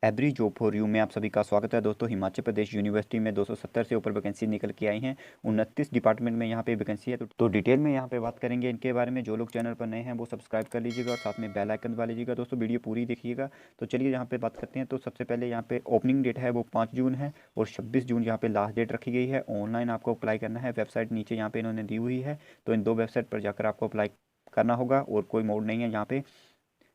Every job for you में आप सभी का स्वागत है दोस्तों। हिमाचल प्रदेश यूनिवर्सिटी में 270 से ऊपर वैकेंसी निकल के आई हैं। 29 डिपार्टमेंट में यहाँ पे वैकेंसी है। तो डिटेल में यहाँ पे बात करेंगे इनके बारे में। जो लोग चैनल पर नए हैं वो सब्सक्राइब कर लीजिएगा और साथ में बेल आइकन दबा लीजिएगा। दोस्तों वीडियो पूरी देखिएगा। तो चलिए यहाँ पे बात करते हैं। तो सबसे पहले यहाँ पे ओपनिंग डेट है वो 5 जून है और 26 जून यहाँ पे लास्ट डेट रखी गई है। ऑनलाइन आपको अप्लाई करना है। वेबसाइट नीचे यहाँ पे इन्होंने दी हुई है, तो इन दो वेबसाइट पर जाकर आपको अप्लाई करना होगा और कोई मोड नहीं है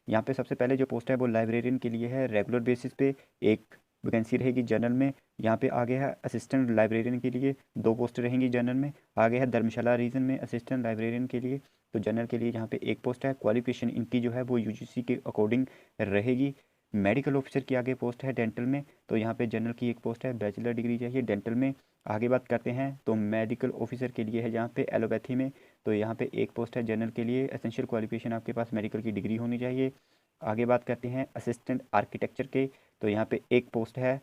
यहाँ पे सबसे पहले जो पोस्ट है वो लाइब्रेरियन के लिए है। रेगुलर बेसिस पे एक वैकेंसी रहेगी जनरल में। यहाँ पे आगे है असिस्टेंट लाइब्रेरियन के लिए 2 पोस्ट रहेंगी जनरल में। आगे है धर्मशाला रीजन में असिस्टेंट लाइब्रेरियन के लिए। तो जनरल के लिए यहाँ पे एक पोस्ट है। क्वालिफिकेशन इनकी जो है वो यूजीसी के अकॉर्डिंग रहेगी। मेडिकल ऑफिसर की आगे पोस्ट है डेंटल में। तो यहाँ पे जनरल की एक पोस्ट है, बैचलर डिग्री चाहिए डेंटल में। आगे बात करते हैं तो मेडिकल ऑफिसर के लिए है यहाँ पे एलोपैथी में। तो यहाँ पे एक पोस्ट है जनरल के लिए। एसेंशियल क्वालिफिकेशन आपके पास मेडिकल की डिग्री होनी चाहिए। आगे बात करते हैं असिस्टेंट आर्किटेक्चर के। तो यहाँ पे एक पोस्ट है।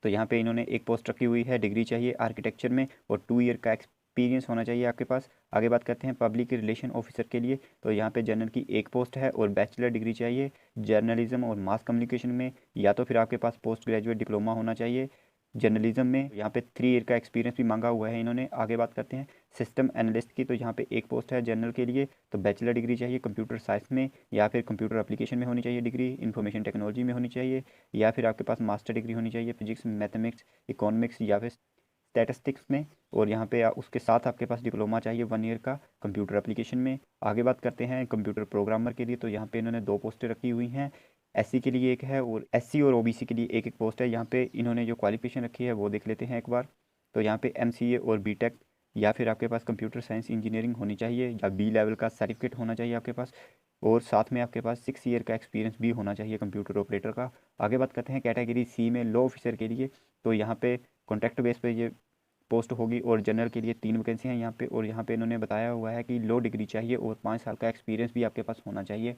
तो यहाँ पे इन्होंने एक पोस्ट रखी हुई है, डिग्री चाहिए आर्किटेक्चर में और 2 ईयर का एक्सपीरियंस होना चाहिए आपके पास। आगे बात करते हैं पब्लिक रिलेशन ऑफिसर के लिए। तो यहाँ पे जनरल की एक पोस्ट है और बैचलर डिग्री चाहिए जर्नलिज्म और मास कम्युनिकेशन में, या तो फिर आपके पास पोस्ट ग्रेजुएट डिप्लोमा होना चाहिए जर्नलिज्म में। यहाँ पे 3 ईयर का एक्सपीरियंस भी मांगा हुआ है इन्होंने। आगे बात करते हैं सिस्टम एनालिस्ट की। तो यहाँ पे एक पोस्ट है जनरल के लिए। तो बैचलर डिग्री चाहिए कंप्यूटर साइंस में या फिर कंप्यूटर एप्लीकेशन में होनी चाहिए डिग्री, इंफॉर्मेशन टेक्नोलॉजी में होनी चाहिए, या फिर आपके पास मास्टर डिग्री होनी चाहिए फिजिक्स मैथमेटिक्स इकोनॉमिक्स या फिर स्टैटिस्टिक्स में। और यहाँ पे उसके साथ आपके पास डिप्लोमा चाहिए 1 ईयर का कंप्यूटर एप्लीकेशन में। आगे बात करते हैं कंप्यूटर प्रोग्रामर के लिए। तो यहाँ पे इन्होंने 2 पोस्टें रखी हुई हैं। एससी के लिए एक है और एससी और ओबीसी के लिए एक एक पोस्ट है। यहाँ पे इन्होंने जो क्वालिफिकेशन रखी है वो देख लेते हैं एक बार। तो यहाँ पे एमसीए और बीटेक या फिर आपके पास कंप्यूटर साइंस इंजीनियरिंग होनी चाहिए या बी लेवल का सर्टिफिकेट होना चाहिए आपके पास। और साथ में आपके पास 6 ईयर का एक्सपीरियंस भी होना चाहिए कंप्यूटर ऑपरेटर का। आगे बात करते हैं कैटेगरी सी में लॉ ऑफिसर के लिए। तो यहाँ पे कॉन्ट्रैक्ट बेस पे ये पोस्ट होगी और जनरल के लिए 3 वैकेंसी हैं यहाँ पे। और यहाँ पे इन्होंने बताया हुआ है कि लॉ डिग्री चाहिए और 5 साल का एक्सपीरियंस भी आपके पास होना चाहिए।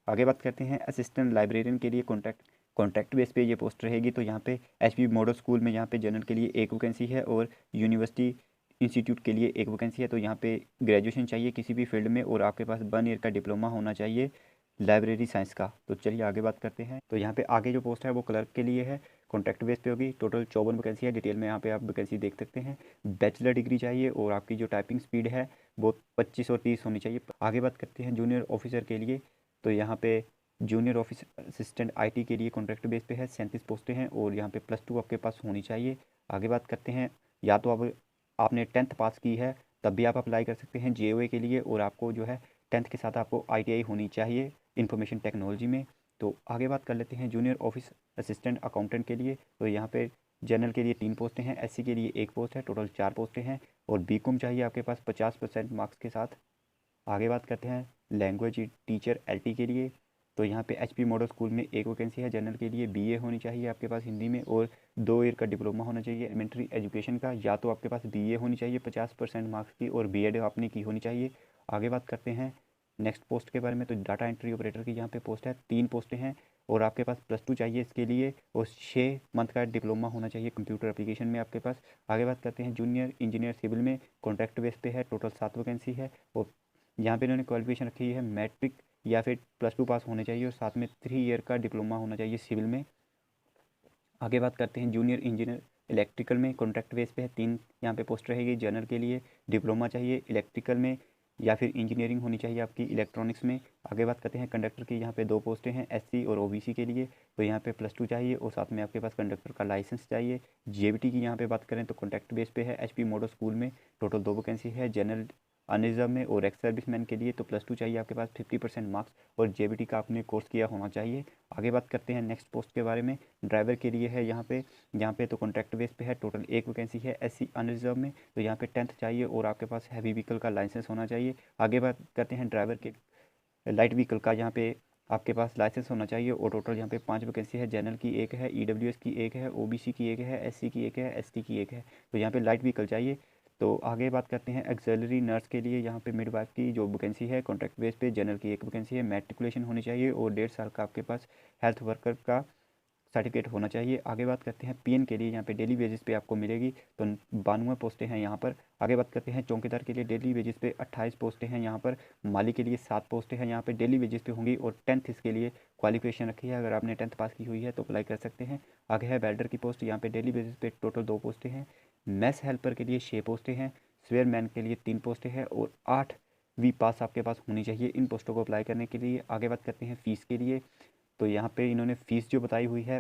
आगे बात करते हैं असिस्टेंट लाइब्रेरियन के लिए। कॉन्ट्रैक्ट बेस पे ये पोस्ट रहेगी। तो यहाँ पे एचपी मॉडल स्कूल में यहाँ पे जनरल के लिए एक वैकेंसी है और यूनिवर्सिटी इंस्टीट्यूट के लिए एक वैकेंसी है। तो यहाँ पे ग्रेजुएशन चाहिए किसी भी फील्ड में और आपके पास 1 ईयर का डिप्लोमा होना चाहिए लाइब्रेरी साइंस का। तो चलिए आगे बात करते हैं। तो यहाँ पे आगे जो पोस्ट है वो क्लर्क के लिए है। कॉन्ट्रैक्ट बेस पे होगी। टोटल 54 वैकेंसी है। डिटेल में यहाँ पे आप वैकेंसी देख सकते हैं। बैचलर डिग्री चाहिए और आपकी जो टाइपिंग स्पीड है वो 25 और 30 होनी चाहिए। आगे बात करते हैं जूनियर ऑफिसर के लिए। तो यहाँ पे जूनियर ऑफिस असिस्टेंट आईटी के लिए कॉन्ट्रैक्ट बेस पे है। 37 पोस्टें हैं और यहाँ पे +2 आपके पास होनी चाहिए। आगे बात करते हैं, या तो अब आपने 10th पास की है तब भी आप अप्लाई कर सकते हैं जेओए के लिए, और आपको जो है 10th के साथ आपको आईटीआई होनी चाहिए इंफॉर्मेशन टेक्नोलॉजी में। तो आगे बात कर लेते हैं जूनियर ऑफिस असिस्टेंट अकाउंटेंट के लिए। तो यहाँ पे जनरल के लिए 3 पोस्टें हैं, एससी के लिए एक पोस्ट है, टोटल 4 पोस्टें हैं और बीकॉम चाहिए आपके पास 50% मार्क्स के साथ। आगे बात करते हैं लैंग्वेज टीचर एलटी के लिए। तो यहाँ पे एचपी मॉडल स्कूल में एक वैकेंसी है जनरल के लिए। बीए होनी चाहिए आपके पास हिंदी में और 2 ईयर का डिप्लोमा होना चाहिए एलिमेंट्री एजुकेशन का, या तो आपके पास बीए होनी चाहिए 50% मार्क्स की और बीएड आपने की होनी चाहिए। आगे बात करते हैं नेक्स्ट पोस्ट के बारे में। तो डाटा एंट्री ऑपरेटर की यहाँ पे पोस्ट है, 3 पोस्टें हैं और आपके पास +2 चाहिए इसके लिए और 6 मंथ का डिप्लोमा होना चाहिए कंप्यूटर एप्लीकेशन में आपके पास। आगे बात करते हैं जूनियर इंजीनियर सिविल में। कॉन्ट्रैक्ट बेस पे है, टोटल 7 वैकेंसी है और यहाँ पे इन्होंने क्वालिफिकेशन रखी है मैट्रिक या फिर +2 पास होने चाहिए और साथ में 3 ईयर का डिप्लोमा होना चाहिए सिविल में। आगे बात करते हैं जूनियर इंजीनियर इलेक्ट्रिकल में। कॉन्ट्रैक्ट बेस पे है, 3 यहाँ पे पोस्ट रहेगी जनरल के लिए। डिप्लोमा चाहिए इलेक्ट्रिकल में या फिर इंजीनियरिंग होनी चाहिए आपकी इलेक्ट्रॉनिक्स में। आगे बात करते हैं कंडक्टर की। यहाँ पे 2 पोस्टें हैं एससी और ओबीसी के लिए। तो यहाँ पे +2 चाहिए और साथ में आपके पास कंडक्टर का लाइसेंस चाहिए। जेबीटी की यहाँ पे बात करें तो कॉन्ट्रैक्ट बेस पे है एचपी मॉडल स्कूल में। टोटल 2 वैकेंसी है जनरल अनरिजर्व में और एक्स सर्विसमैन के लिए। तो +2 चाहिए आपके पास 50% मार्क्स और जेबीटी का आपने कोर्स किया होना चाहिए। आगे बात करते हैं नेक्स्ट पोस्ट के बारे में। ड्राइवर के लिए है यहाँ पे तो कॉन्ट्रैक्ट बेस पे है, टोटल एक वैकेंसी है एससी अनरिजर्व में। तो यहाँ पे 10th चाहिए और आपके पास हैवी व्हीकल का लाइसेंस होना चाहिए। आगे बात करते हैं ड्राइवर के लाइट व्हीकल का। यहाँ पे आपके पास लाइसेंस होना चाहिए और टोटल यहाँ पे 5 वैकेंसी है। जनरल की एक है, ईडब्ल्यूएस की एक है, ओबीसी की एक है, एससी की एक है, एसटी की एक है। तो यहाँ पे लाइट व्हीकल चाहिए। तो आगे बात करते हैं एक्सेलरी नर्स के लिए। यहाँ पे मिडवाइफ की जो वैकेंसी है कॉन्ट्रैक्ट बेस पे। जनरल की एक वैकेंसी है, मैट्रिकुलेशन होनी चाहिए और 1.5 साल का आपके पास हेल्थ वर्कर का सर्टिफिकेट होना चाहिए। आगे बात करते हैं पीएन के लिए, यहाँ पे डेली बेसिस पे आपको मिलेगी, तो 92 पोस्टें हैं यहाँ पर। आगे बात करते हैं चौकीदार के लिए, डेली बेसिस पे 28 पोस्टें हैं यहाँ पर। माली के लिए 7 पोस्टें हैं यहाँ पे, डेली बेसिस पे होंगी। और 10th इसके लिए क्वालिफिकेशन रखी है, अगर आपने 10th पास की हुई है तो अप्लाई कर सकते हैं। आगे है वेल्डर की पोस्ट, यहाँ पे डेली बेसिस पे टोटल 2 पोस्टें हैं। मैस हेल्पर के लिए 6 पोस्टें हैं। स्वेयर मैन के लिए 3 पोस्टें हैं और 8वीं पास आपके पास होनी चाहिए इन पोस्टों को अप्लाई करने के लिए। आगे बात करते हैं फ़ीस के लिए, तो यहाँ पे इन्होंने फ़ीस जो बताई हुई है,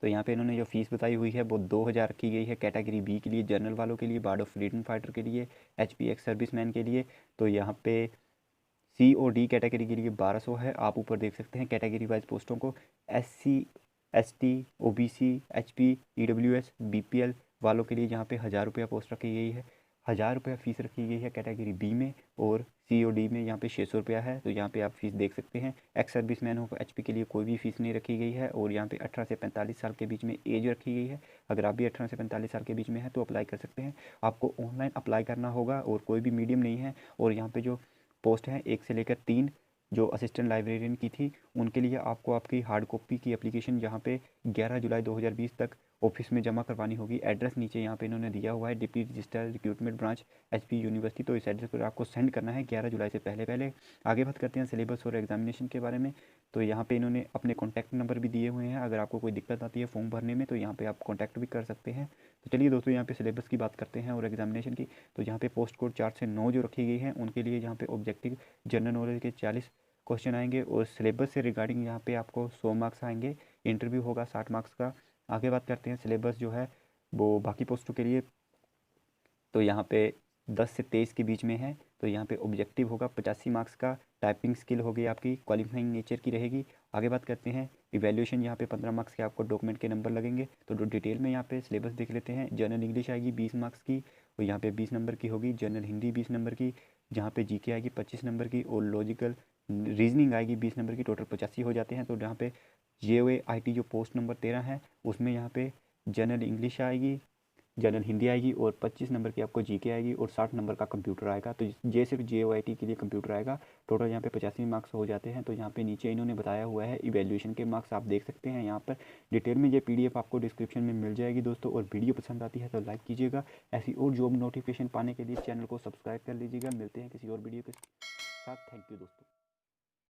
तो यहाँ पे इन्होंने जो फ़ीस बताई हुई है वो 2000 रखी गई है कैटेगरी बी के लिए, जनरल वालों के लिए, गार्ड ऑफ फ्रीडम फाइटर के लिए, एचपी एक्स सर्विसमैन के लिए। तो यहाँ पे सी और डी कैटेगरी के लिए 1200 है, आप ऊपर देख सकते हैं कैटेगरी वाइज पोस्टों को। SC, ST, OBC, HP, EWS, BPL वालों के लिए यहाँ पे 1000 रुपया पोस्ट रखी गई है, 1000 रुपया फ़ीस रखी गई है कैटेगरी बी में। और सी और डी में यहाँ पे 600 रुपया है, तो यहाँ पे आप फीस देख सकते हैं। एक्स सर्विसमैन हो एचपी के लिए कोई भी फ़ीस नहीं रखी गई है। और यहाँ पे 18 से 45 साल के बीच में एज रखी गई है, अगर आप भी 18 से 45 साल के बीच में है तो अप्लाई कर सकते हैं। आपको ऑनलाइन अप्लाई करना होगा और कोई भी मीडियम नहीं है। और यहाँ पे जो पोस्ट हैं 1 से लेकर 3 जो असिस्टेंट लाइब्रेरियन की थी, उनके लिए आपको आपकी हार्ड कॉपी की एप्लीकेशन यहाँ पे 11 जुलाई 2020 तक ऑफिस में जमा करवानी होगी। एड्रेस नीचे यहाँ पे इन्होंने दिया हुआ है, deputy registrar recruitment branch HP university, तो इस एड्रेस पर आपको सेंड करना है 11 जुलाई से पहले पहले। आगे बात करते हैं सिलेबस और एग्जामिनेशन के बारे में, तो यहाँ पे इन्होंने अपने कॉन्टैक्ट नंबर भी दिए हुए हैं, अगर आपको कोई दिक्कत आती है फॉर्म भरने में तो यहाँ पे आप कॉन्टैक्ट भी कर सकते हैं। तो चलिए दोस्तों यहाँ पे सिलेबस की बात करते हैं और एग्जामिनेशन की। तो यहाँ पे पोस्ट कोड 4 से 9 जो रखी गई है उनके लिए यहाँ पे ऑब्जेक्टिव जनरल नॉलेज के 40 क्वेश्चन आएंगे और सिलेबस से रिगार्डिंग यहाँ पे आपको 100 मार्क्स आएंगे। इंटरव्यू होगा 60 मार्क्स का। आगे बात करते हैं सिलेबस जो है वो बाकी पोस्टों के लिए, तो यहाँ पे 10 से 23 के बीच में है। तो यहाँ पे ऑब्जेक्टिव होगा 85 मार्क्स का, टाइपिंग स्किल होगी आपकी क्वालिफाइंग नेचर की रहेगी। आगे बात करते हैं इवैल्यूएशन, यहाँ पे 15 मार्क्स के आपको डॉक्यूमेंट के नंबर लगेंगे। तो डिटेल में यहाँ पे सिलेबस देख लेते हैं। जनरल इंग्लिश आएगी 20 मार्क्स की, और यहाँ पे 20 नंबर की होगी। जनरल हिंदी 20 नंबर की, जहाँ पे जीके आएगी 25 नंबर की, और लॉजिकल रीजनिंग आएगी 20 नंबर की। टोटल 85 हो जाते हैं। तो यहाँ पे JOAIT जो पोस्ट नंबर 13 है उसमें यहाँ पे जनरल इंग्लिश आएगी, जनरल हिंदी आएगी, और 25 नंबर की आपको जीके आएगी, और 60 नंबर का कंप्यूटर आएगा। तो ये सिर्फ JOAIT के लिए कंप्यूटर आएगा। टोटल यहाँ पे 85 मार्क्स हो जाते हैं। तो यहाँ पे नीचे इन्होंने बताया हुआ है इवैल्यूएशन के मार्क्स, आप देख सकते हैं यहाँ पर डिटेल में। ये PDF आपको डिस्क्रिप्शन में मिल जाएगी दोस्तों। और वीडियो पसंद आती है तो लाइक कीजिएगा। ऐसी और जॉब नोटिफिकेशन पाने के लिए चैनल को सब्सक्राइब कर लीजिएगा। मिलते हैं किसी और वीडियो के साथ। थैंक यू दोस्तों।